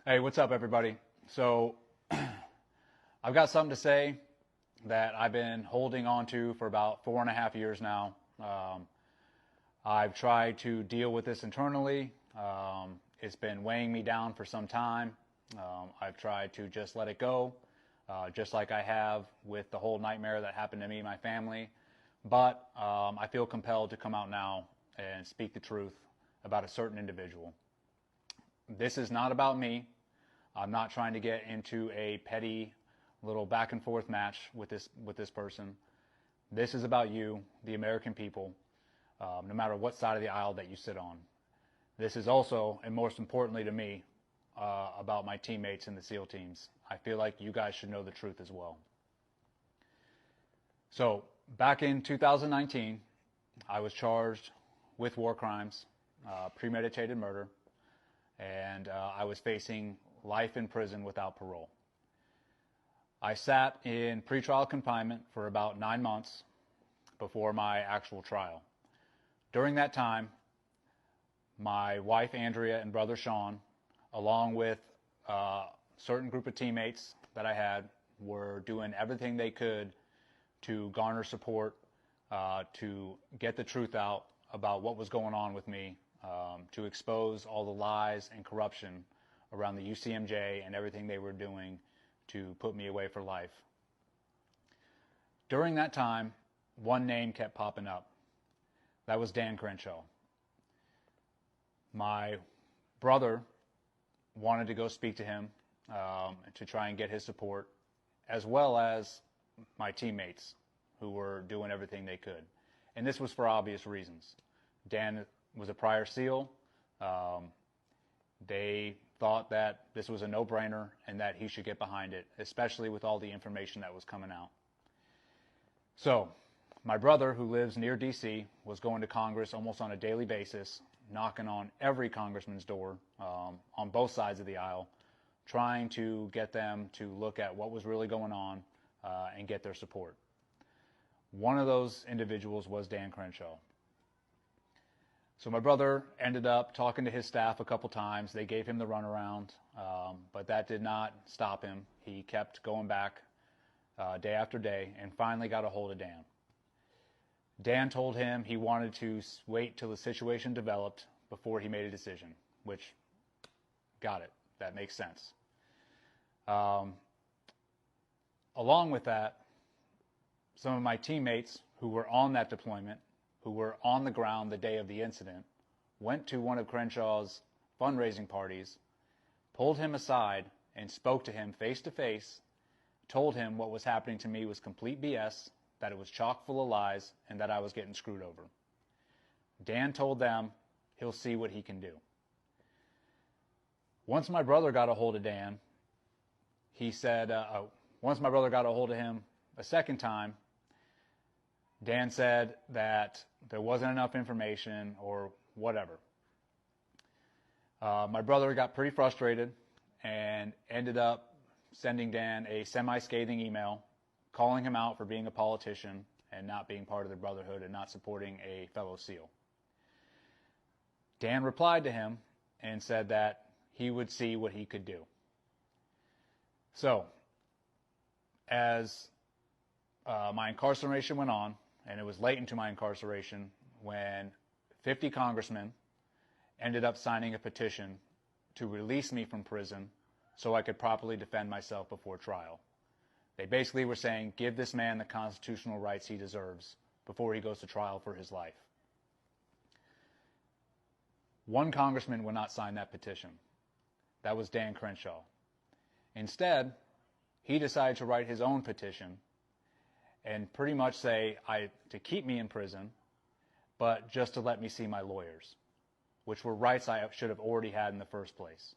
Hey, what's up, everybody? So, I've got something to say that I've been holding on to for about 4.5 years now. I've tried to deal with this internally. It's been weighing me down for some time. I've tried to just let it go, just like I have with the whole nightmare that happened to me and my family. But I feel compelled to come out now and speak the truth about a certain individual. This is not about me. I'm not trying to get into a petty little back and forth match with this person. This is about you, the American people, no matter what side of the aisle that you sit on. This is also, and most importantly to me, about my teammates in the SEAL teams. I feel like you guys should know the truth as well. So, back in 2019, I was charged with war crimes, premeditated murder, and I was facing life in prison without parole. I sat in pretrial confinement for about 9 months before my actual trial. During that time, my wife Andrea and brother Sean, along with a certain group of teammates that I had, were doing everything they could to garner support, to get the truth out about what was going on with me, to expose all the lies and corruption around the UCMJ and everything they were doing to put me away for life. During that time, one name kept popping up. That was Dan Crenshaw. My brother wanted to go speak to him to try and get his support, as well as my teammates who were doing everything they could. And this was for obvious reasons. Dan was a prior SEAL. They thought that this was a no-brainer and that he should get behind it, especially with all the information that was coming out. So, my brother, who lives near D.C., was going to Congress almost on a daily basis, knocking on every congressman's door on both sides of the aisle, trying to get them to look at what was really going on and get their support. One of those individuals was Dan Crenshaw. So my brother ended up talking to his staff a couple times. They gave him the runaround, but that did not stop him. He kept going back day after day and finally got a hold of Dan. Dan told him he wanted to wait till the situation developed before he made a decision, which, got it, that makes sense. Along with that, some of my teammates who were on that deployment, who were on the ground the day of the incident, went to one of Crenshaw's fundraising parties, pulled him aside and spoke to him face to face, told him what was happening to me was complete BS, that it was chock full of lies, and that I was getting screwed over. Dan told them he'll see what he can do. Once my brother got a hold of Dan, he said, once my brother got a hold of him a second time, Dan said that there wasn't enough information or whatever. My brother got pretty frustrated and ended up sending Dan a semi-scathing email, calling him out for being a politician and not being part of the Brotherhood and not supporting a fellow SEAL. Dan replied to him and said that he would see what he could do. So, as my incarceration went on, and it was late into my incarceration when 50 congressmen ended up signing a petition to release me from prison so I could properly defend myself before trial. They basically were saying, give this man the constitutional rights he deserves before he goes to trial for his life. One congressman would not sign that petition. That was Dan Crenshaw. Instead, he decided to write his own petition and pretty much say to keep me in prison, but just to let me see my lawyers, which were rights I should have already had in the first place.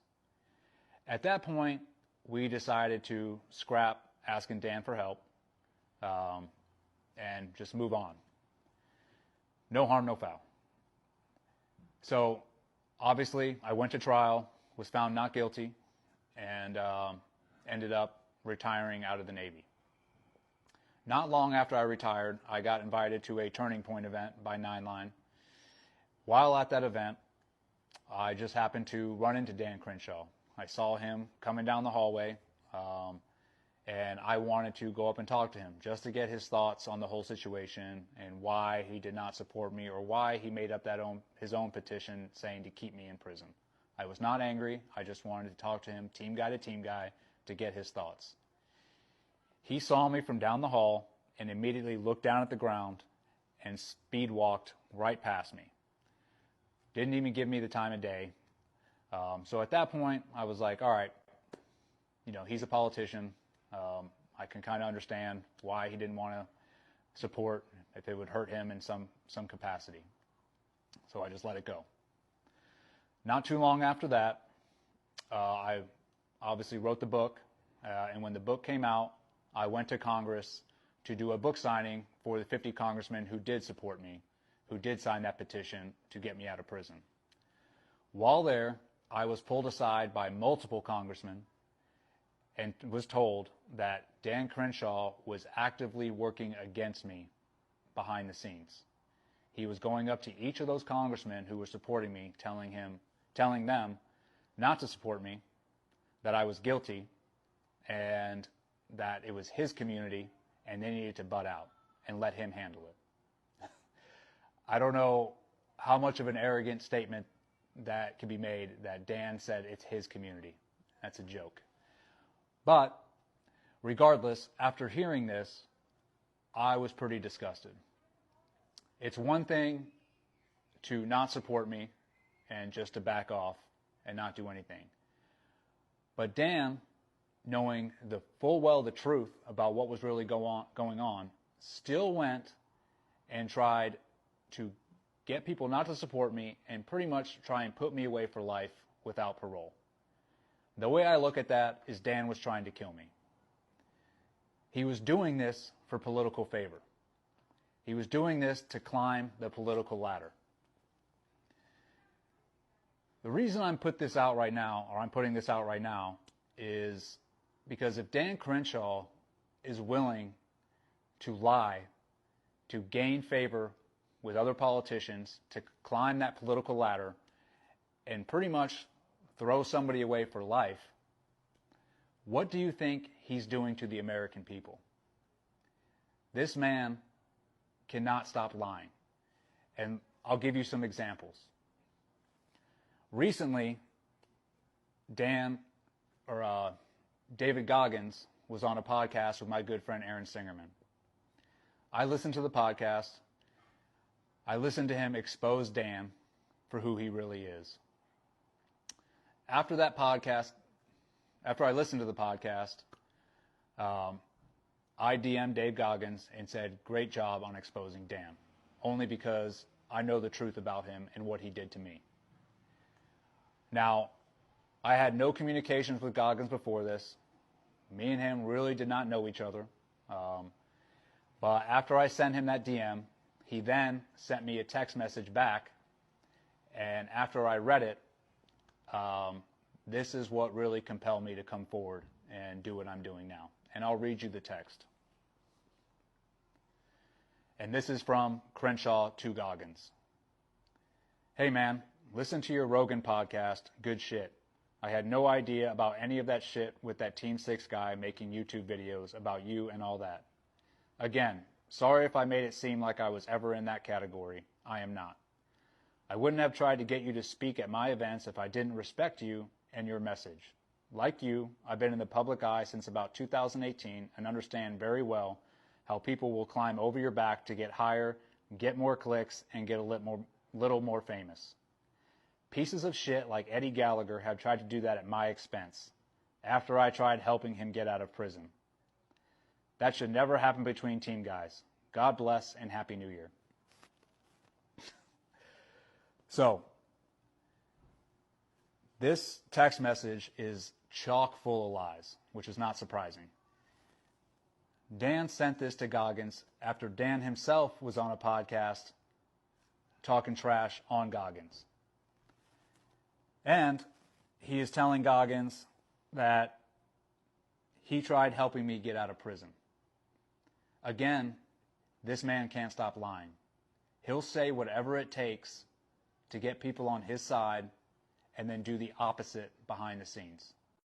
At that point, we decided to scrap asking Dan for help and just move on. No harm, no foul. So, obviously, I went to trial, was found not guilty, and ended up retiring out of the Navy. Not long after I retired, I got invited to a Turning Point event by 9 Line. While at that event, I just happened to run into Dan Crenshaw, I saw him coming down the hallway, and I wanted to go up and talk to him just to get his thoughts on the whole situation and why he did not support me or why he made up his own petition saying to keep me in prison. I was not angry. I just wanted to talk to him, team guy, to get his thoughts. He saw me from down the hall and immediately looked down at the ground and speed walked right past me. Didn't even give me the time of day. So at that point, I was like, all right, he's a politician. I can kind of understand why he didn't want to support if it would hurt him in some capacity. So I just let it go. Not too long after that, I obviously wrote the book. And when the book came out, I went to Congress to do a book signing for the 50 congressmen who did support me, who did sign that petition to get me out of prison. While there, I was pulled aside by multiple congressmen and was told that Dan Crenshaw was actively working against me behind the scenes. He was going up to each of those congressmen who were supporting me, telling them not to support me, that I was guilty, and that it was his community and they needed to butt out and let him handle it. I don't know how much of an arrogant statement that can be made that Dan said it's his community. That's a joke. But regardless, after hearing this, I was pretty disgusted. It's one thing to not support me and just to back off and not do anything. But Dan, knowing the full well the truth about what was really going on, still went and tried to get people not to support me and pretty much try and put me away for life without parole. The way I look at that is Dan was trying to kill me. He was doing this for political favor. He was doing this to climb the political ladder. The reason I'm putting this out right now is because if Dan Crenshaw is willing to lie, to gain favor with other politicians, to climb that political ladder, and pretty much throw somebody away for life, what do you think he's doing to the American people? This man cannot stop lying. And I'll give you some examples. Recently, David Goggins was on a podcast with my good friend Aaron Singerman. I listened to the podcast. I listened to him expose Dan for who he really is. After I listened to the podcast, I DM'd Dave Goggins and said, great job on exposing Dan, only because I know the truth about him and what he did to me. Now, I had no communications with Goggins before this. Me and him really did not know each other. But after I sent him that DM, he then sent me a text message back. And after I read it, this is what really compelled me to come forward and do what I'm doing now. And I'll read you the text. And this is from Crenshaw to Goggins. Hey man, listen to your Rogan podcast, good shit. I had no idea about any of that shit with that Team 6 guy making YouTube videos about you and all that. Again, sorry if I made it seem like I was ever in that category. I am not. I wouldn't have tried to get you to speak at my events if I didn't respect you and your message. Like you, I've been in the public eye since about 2018 and understand very well how people will climb over your back to get higher, get more clicks, and get a little more famous. Pieces of shit like Eddie Gallagher have tried to do that at my expense, after I tried helping him get out of prison. That should never happen between team guys. God bless and Happy New Year. So, this text message is chock full of lies, which is not surprising. Dan sent this to Goggins after Dan himself was on a podcast talking trash on Goggins. And he is telling Goggins that he tried helping me get out of prison. Again, this man can't stop lying. He'll say whatever it takes to get people on his side and then do the opposite behind the scenes.